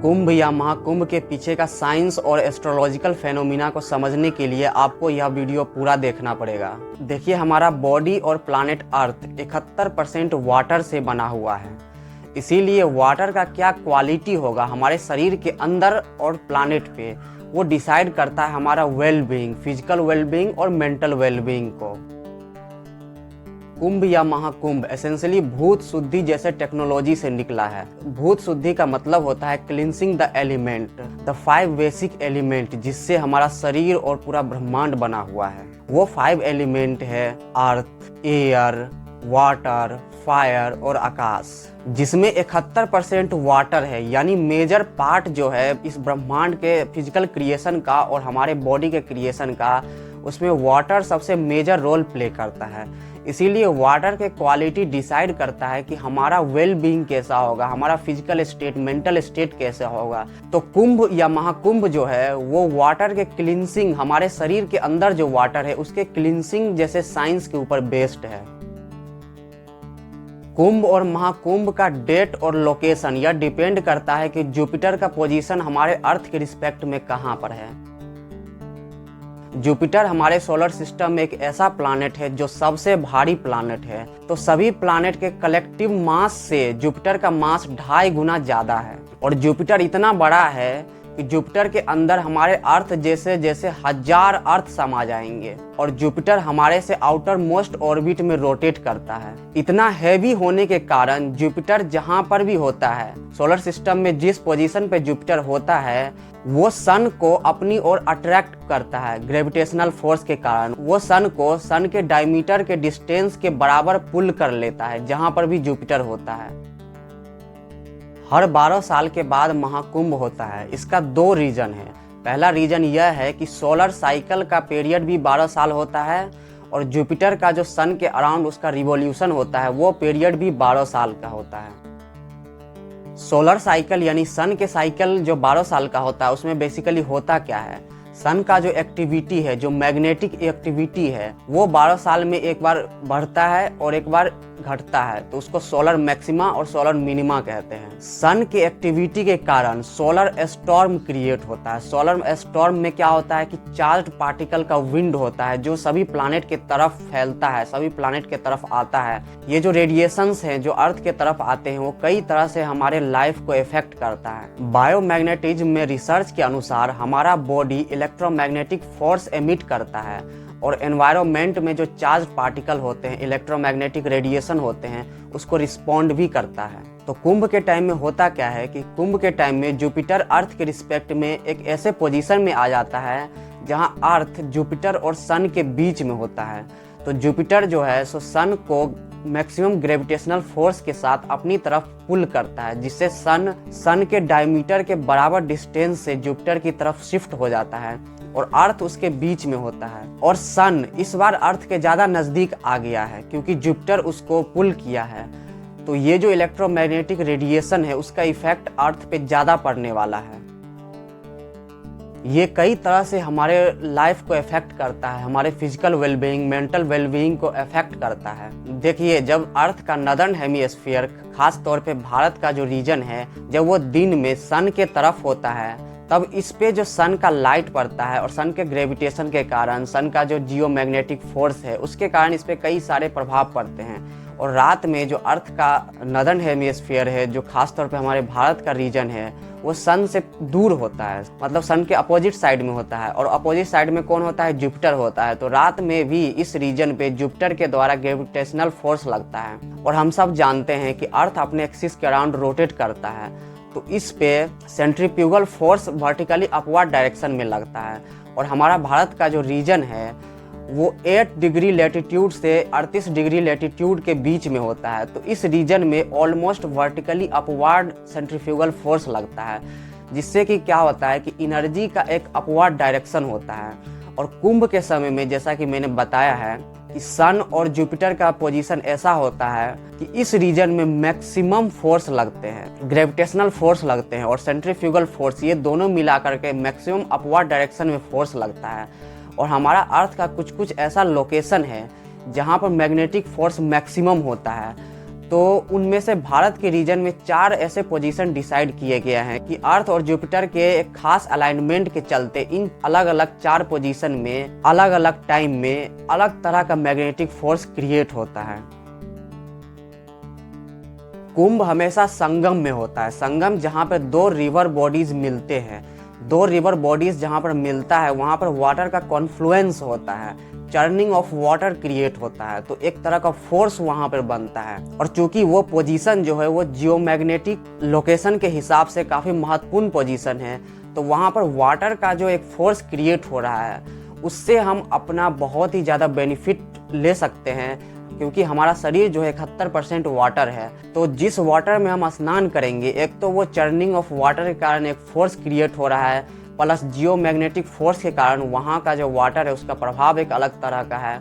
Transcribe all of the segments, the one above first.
कुंभ या महाकुंभ के पीछे का साइंस और एस्ट्रोलॉजिकल फेनोमिना को समझने के लिए आपको यह वीडियो पूरा देखना पड़ेगा। देखिए, हमारा बॉडी और प्लैनेट अर्थ 71% वाटर से बना हुआ है। इसीलिए वाटर का क्या क्वालिटी होगा हमारे शरीर के अंदर और प्लैनेट पे, वो डिसाइड करता है हमारा well being, physical well being और मेंटल वेल बीइंग को। कुंभ या महाकुंभ एसेंशियली भूत शुद्धि जैसे टेक्नोलॉजी से निकला है। भूत शुद्धि का मतलब होता है cleansing the element, the 5 basic element जिससे हमारा शरीर और पूरा ब्रह्मांड बना हुआ है। वो 5 एलिमेंट है अर्थ, एयर, वाटर, फायर और आकाश, जिसमें 71% वाटर है। यानी मेजर पार्ट जो है इस ब्रह्मांड के फिजिकल क्रिएशन का और हमारे बॉडी के क्रिएशन का, उसमें वाटर सबसे मेजर रोल प्ले करता है। इसीलिए वाटर के क्वालिटी डिसाइड करता है कि हमारा वेल बीइंग कैसा होगा, हमारा फिजिकल स्टेट, मेंटल स्टेट कैसा होगा। तो कुंभ या महाकुंभ जो है वो वाटर के क्लींसिंग, हमारे शरीर के अंदर जो वाटर है उसके क्लींसिंग जैसे साइंस के ऊपर बेस्ड है। कुंभ और महाकुंभ का डेट और लोकेशन यह डिपेंड करता है कि जुपिटर का पोजीशन हमारे अर्थ के रिस्पेक्ट में कहाँ पर है। जुपिटर हमारे सोलर सिस्टम में एक ऐसा प्लैनेट है जो सबसे भारी प्लैनेट है। तो सभी प्लैनेट के कलेक्टिव मास से जुपिटर का मास 2.5 गुना ज्यादा है। और जुपिटर इतना बड़ा है कि जुपिटर के अंदर हमारे अर्थ जैसे 1000 अर्थ समा जाएंगे। और जुपिटर हमारे से आउटर मोस्ट ऑर्बिट में रोटेट करता है। इतना हैवी होने के कारण जुपिटर जहां पर भी होता है, सोलर सिस्टम में जिस पोजीशन पे जुपिटर होता है, वो सन को अपनी ओर अट्रैक्ट करता है। ग्रेविटेशनल फोर्स के कारण वो सन को सन के डायमीटर के डिस्टेंस के बराबर पुल कर लेता है जहां पर भी जुपिटर होता है। हर 12 साल के बाद महाकुंभ होता है। इसका 2 रीजन है। पहला रीजन यह है कि सोलर साइकिल का पीरियड भी 12 साल होता है और जुपिटर का जो सन के अराउंड उसका रिवॉल्यूशन होता है वो पीरियड भी 12 साल का होता है। सोलर साइकिल यानी सन के साइकिल जो 12 साल का होता है, उसमें बेसिकली होता क्या है, सन का जो एक्टिविटी है, जो मैग्नेटिक एक्टिविटी है, वो 12 साल में एक बार बढ़ता है और एक बार घटता है। तो उसको सोलर मैक्सिमा और सोलर मिनिमा कहते हैं। सन के एक्टिविटी के कारण सोलर स्टॉर्म क्रिएट होता है। सोलर स्टॉर्म में क्या होता है कि चार्ज्ड पार्टिकल का विंड होता है जो सभी प्लैनेट के तरफ फैलता है, सभी प्लैनेट के तरफ आता है। ये जो रेडिएशंस हैं जो अर्थ के तरफ आते हैं वो कई तरह से हमारे लाइफ को इफेक्ट करता है। बायोमैग्नेटिज्म में रिसर्च के अनुसार हमारा बॉडी इलेक्ट्रोमैग्नेटिक फोर्स एमिट करता है और एनवायरनमेंट में जो चार्ज पार्टिकल होते हैं, इलेक्ट्रोमैग्नेटिक रेडिएशन होते हैं, उसको रिस्पॉन्ड भी करता है। तो कुंभ के टाइम में होता क्या है कि कुंभ के टाइम में जुपिटर अर्थ के रिस्पेक्ट में एक ऐसे पोजीशन में आ जाता है जहां अर्थ जुपिटर और सन के बीच में होता है। तो जुपिटर जो है सो सन को मैक्सिमम ग्रेविटेशनल फोर्स के साथ अपनी तरफ पुल करता है, जिससे सन के डायमीटर के बराबर डिस्टेंस से जुपिटर की तरफ शिफ्ट हो जाता है और अर्थ उसके बीच में होता है। और सन इस बार अर्थ के ज्यादा नजदीक आ गया है क्योंकि जुपिटर उसको पुल किया है। तो ये जो इलेक्ट्रोमैग्नेटिक रेडिएशन है उसका इफेक्ट अर्थ पे ज्यादा पड़ने वाला है। ये कई तरह से हमारे लाइफ को इफेक्ट करता है, हमारे फिजिकल वेलबीइंग, मेंटल वेलबीइंग को इफेक्ट करता है। देखिए, जब अर्थ का नदर्न हेमिस्फीयर, खास तौर पे भारत का जो रीजन है, जब वो दिन में सन के तरफ होता है, तब इस पे जो सन का लाइट पड़ता है और सन के ग्रेविटेशन के कारण, सन का जो जियोमैग्नेटिक फोर्स है उसके कारण इस पे कई सारे प्रभाव पड़ते हैं। और रात में जो अर्थ का नदर्न हेमिस्फीयर है, जो खास तौर पे हमारे भारत का रीजन है, वो सन से दूर होता है, मतलब सन के अपोजिट साइड में होता है। और अपोजिट साइड में कौन होता है? जुपिटर होता है। तो रात में भी इस रीजन पे जुपिटर के द्वारा ग्रेविटेशनल फोर्स लगता है। और हम सब जानते हैं कि अर्थ अपने एक्सिस के अराउंड रोटेट करता है, तो इस पे centrifugal force vertically upward direction में लगता है। और हमारा भारत का जो रीजन है वो 8 डिग्री लेटीट्यूड से 38 डिग्री लेटीट्यूड के बीच में होता है। तो इस रीजन में almost vertically upward centrifugal force लगता है, जिससे कि क्या होता है कि एनर्जी का एक अपवर्ड डायरेक्शन होता है। और कुंभ के समय में जैसा कि मैंने बताया है कि सन और जुपिटर का पोजीशन ऐसा होता है कि इस रीजन में मैक्सिमम फोर्स लगते हैं, ग्रेविटेशनल फोर्स लगते हैं और सेंट्रीफ्यूगल फोर्स, ये दोनों मिलाकर के मैक्सिमम अपवर्ड डायरेक्शन में फोर्स लगता है। और हमारा अर्थ का कुछ कुछ ऐसा लोकेशन है जहाँ पर मैग्नेटिक फोर्स मैक्सिमम होता है। तो उनमें से भारत के रीजन में 4 ऐसे पोजीशन डिसाइड किए गए हैं कि अर्थ और जुपिटर के एक खास अलाइनमेंट के चलते इन अलग अलग 4 पोजीशन में अलग अलग टाइम में अलग तरह का मैग्नेटिक फोर्स क्रिएट होता है। कुंभ हमेशा संगम में होता है। संगम जहाँ पर 2 रिवर बॉडीज मिलते हैं, 2 रिवर बॉडीज जहाँ पर मिलता है वहाँ पर वाटर का कॉन्फ्लुएंस होता है, चर्निंग ऑफ वाटर क्रिएट होता है, तो एक तरह का फोर्स वहाँ पर बनता है। और चूंकि वो पोजीशन जो है वो जियोमैग्नेटिक लोकेशन के हिसाब से काफ़ी महत्वपूर्ण पोजीशन है, तो वहाँ पर वाटर का जो एक फोर्स क्रिएट हो रहा है उससे हम अपना बहुत ही ज़्यादा बेनिफिट ले सकते हैं, क्योंकि हमारा शरीर जो है 71% वाटर है। तो जिस वाटर में हम स्नान करेंगे, एक तो वो चर्निंग ऑफ वाटर के कारण एक फोर्स क्रिएट हो रहा है, प्लस जियो मैग्नेटिक फोर्स के कारण वहाँ का जो वाटर है उसका प्रभाव एक अलग तरह का है।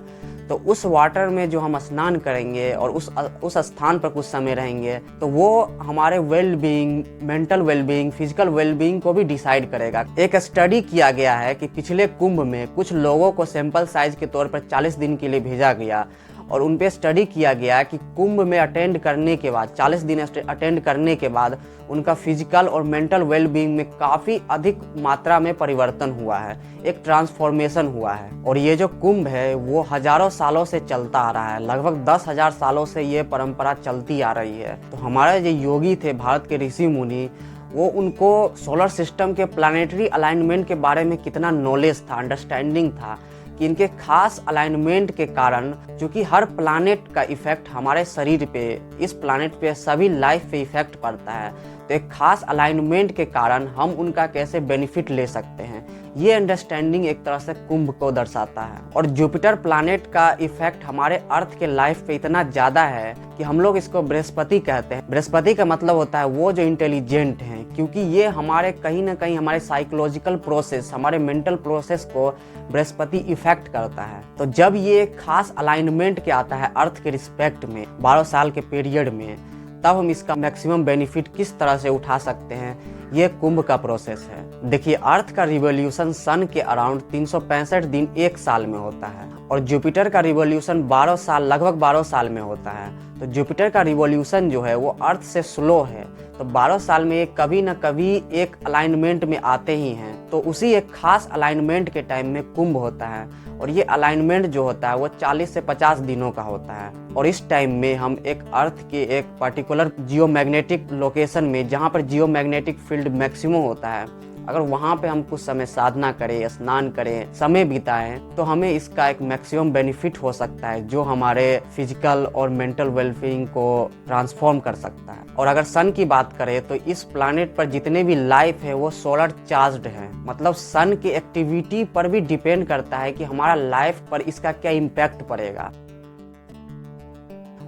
तो उस वाटर में जो हम स्नान करेंगे और उस स्थान पर कुछ समय रहेंगे तो वो हमारे well being, mental well being, physical well being को भी डिसाइड करेगा। एक स्टडी किया गया है कि पिछले कुंभ में कुछ लोगों को सैंपल साइज के तौर पर 40 दिन के लिए भेजा गया और उन पे स्टडी किया गया कि कुंभ में अटेंड करने के बाद 40 दिन अटेंड करने के बाद उनका फिजिकल और मेंटल वेल बीइंग में काफ़ी अधिक मात्रा में परिवर्तन हुआ है, एक ट्रांसफॉर्मेशन हुआ है। और ये जो कुंभ है वो हजारों सालों से चलता आ रहा है, लगभग 10,000 सालों से ये परंपरा चलती आ रही है। तो हमारे जो योगी थे, भारत के ऋषि मुनि, वो उनको सोलर सिस्टम के प्लानिटरी अलाइनमेंट के बारे में कितना नॉलेज था, अंडरस्टैंडिंग था कि इनके खास अलाइनमेंट के कारण, क्योंकि हर प्लानेट का इफेक्ट हमारे शरीर पे, इस प्लानेट पे सभी लाइफ पे इफेक्ट पड़ता है, तो एक खास अलाइनमेंट के कारण हम उनका कैसे बेनिफिट ले सकते हैं, ये अंडरस्टैंडिंग एक तरह से कुंभ को दर्शाता है। और जुपिटर प्लानेट का इफेक्ट हमारे अर्थ के लाइफ पे इतना ज़्यादा है कि हम लोग इसको बृहस्पति कहते हैं। बृहस्पति का मतलब होता है वो जो इंटेलिजेंट हैं, क्योंकि ये हमारे कहीं ना कहीं हमारे साइकोलॉजिकल प्रोसेस, हमारे मेंटल प्रोसेस को बृहस्पति इफेक्ट करता है। तो जब ये खास अलाइनमेंट के आता है अर्थ के रिस्पेक्ट में 12 साल के पीरियड में, तब हम इसका मैक्सिमम बेनिफिट किस तरह से उठा सकते हैं, ये कुंभ का प्रोसेस है। देखिए, अर्थ का रिवॉल्यूशन सन के अराउंड 365 दिन एक साल में होता है और जुपिटर का रिवॉल्यूशन 12 साल, लगभग 12 साल में होता है। तो जुपिटर का रिवॉल्यूशन जो है वो अर्थ से स्लो है, तो 12 साल में एक कभी न कभी एक अलाइनमेंट में आते ही हैं। तो उसी एक खास अलाइनमेंट के टाइम में कुंभ होता है और ये अलाइनमेंट जो होता है वो 40 से 50 दिनों का होता है। और इस टाइम में हम एक अर्थ के एक पर्टिकुलर जियोमैग्नेटिक लोकेशन में, जहाँ पर जियोमैग्नेटिक फील्ड मैक्सिमम होता है, अगर वहाँ पे हम कुछ समय साधना करें, स्नान करें, समय बिताएं, तो हमें इसका एक मैक्सिमम बेनिफिट हो सकता है, जो हमारे फिजिकल और मेंटल वेलबीइंग को ट्रांसफॉर्म कर सकता है। और अगर सन की बात करें तो इस प्लैनेट पर जितने भी लाइफ है वो सोलर चार्ज्ड है, मतलब सन की एक्टिविटी पर भी डिपेंड करता है कि हमारा लाइफ पर इसका क्या इम्पैक्ट पड़ेगा।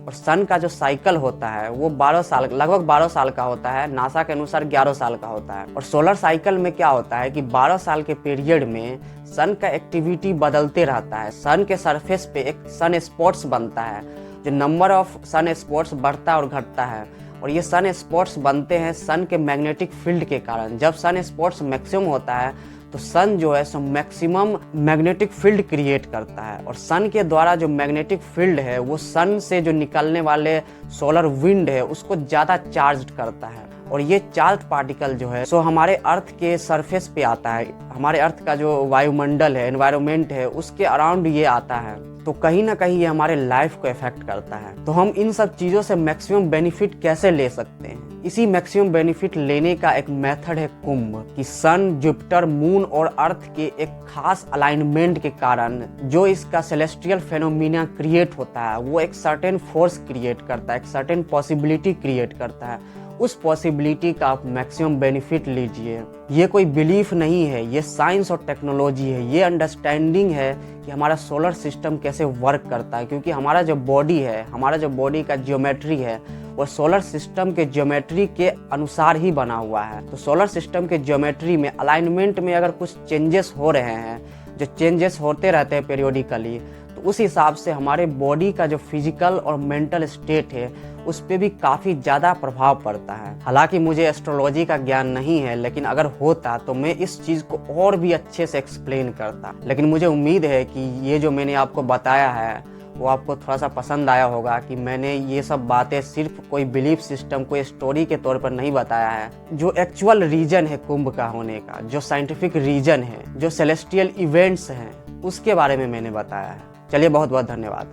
और सन का जो साइकिल होता है वो 12 साल, लगभग 12 साल का होता है, नासा के अनुसार 11 साल का होता है। और सोलर साइकिल में क्या होता है कि 12 साल के पीरियड में सन का एक्टिविटी बदलते रहता है। सन के सरफेस पे एक सन स्पॉट्स बनता है, जो नंबर ऑफ सन स्पॉट्स बढ़ता और घटता है। और ये सन स्पॉट्स बनते हैं सन के मैग्नेटिक फील्ड के कारण। जब सन स्पॉट्स मैक्सिमम होता है तो सन जो है so maximum magnetic field create करता है। और सन के द्वारा जो मैग्नेटिक फील्ड है वो सन से जो निकलने वाले सोलर विंड है उसको ज़्यादा चार्ज करता है। और ये चार्ज पार्टिकल जो है सो हमारे अर्थ के सरफेस पे आता है, हमारे अर्थ का जो वायुमंडल है, एनवायरनमेंट है, उसके अराउंड ये आता है। तो कहीं ना कहीं ये हमारे लाइफ को इफेक्ट करता है। तो हम इन सब चीज़ों से मैक्सिमम बेनिफिट कैसे ले सकते हैं? इसी मैक्सिमम बेनिफिट लेने का एक मेथड है कुंभ, कि सन, जुपिटर, मून और अर्थ के एक खास अलाइनमेंट के कारण जो इसका सेलेस्टियल फेनोमिना क्रिएट होता है वो एक सर्टेन फोर्स क्रिएट करता है, एक सर्टेन पॉसिबिलिटी क्रिएट करता है। उस पॉसिबिलिटी का आप मैक्सिमम बेनिफिट लीजिए। ये कोई बिलीफ नहीं है, ये साइंस और टेक्नोलॉजी है, ये अंडरस्टैंडिंग है कि हमारा सोलर सिस्टम कैसे वर्क करता है। क्योंकि हमारा जो बॉडी है, हमारा जो बॉडी का ज्योमेट्री है वो सोलर सिस्टम के ज्योमेट्री के अनुसार ही बना हुआ है। तो सोलर सिस्टम के ज्योमेट्री में, अलाइनमेंट में अगर कुछ चेंजेस हो रहे हैं, जो चेंजेस होते रहते हैं पीरियोडिकली, तो उस हिसाब से हमारे बॉडी का जो फिजिकल और मेंटल स्टेट है उस पर भी काफ़ी ज़्यादा प्रभाव पड़ता है। हालांकि मुझे एस्ट्रोलॉजी का ज्ञान नहीं है, लेकिन अगर होता तो मैं इस चीज़ को और भी अच्छे से एक्सप्लेन करता। लेकिन मुझे उम्मीद है कि ये जो मैंने आपको बताया है वो आपको थोड़ा सा पसंद आया होगा कि मैंने ये सब बातें सिर्फ कोई बिलीफ सिस्टम, कोई स्टोरी के तौर पर नहीं बताया है। जो एक्चुअल रीजन है कुंभ का होने का, जो साइंटिफिक रीजन है, जो सेलेस्टियल इवेंट्स हैं, उसके बारे में मैंने बताया है। चलिए, बहुत बहुत धन्यवाद।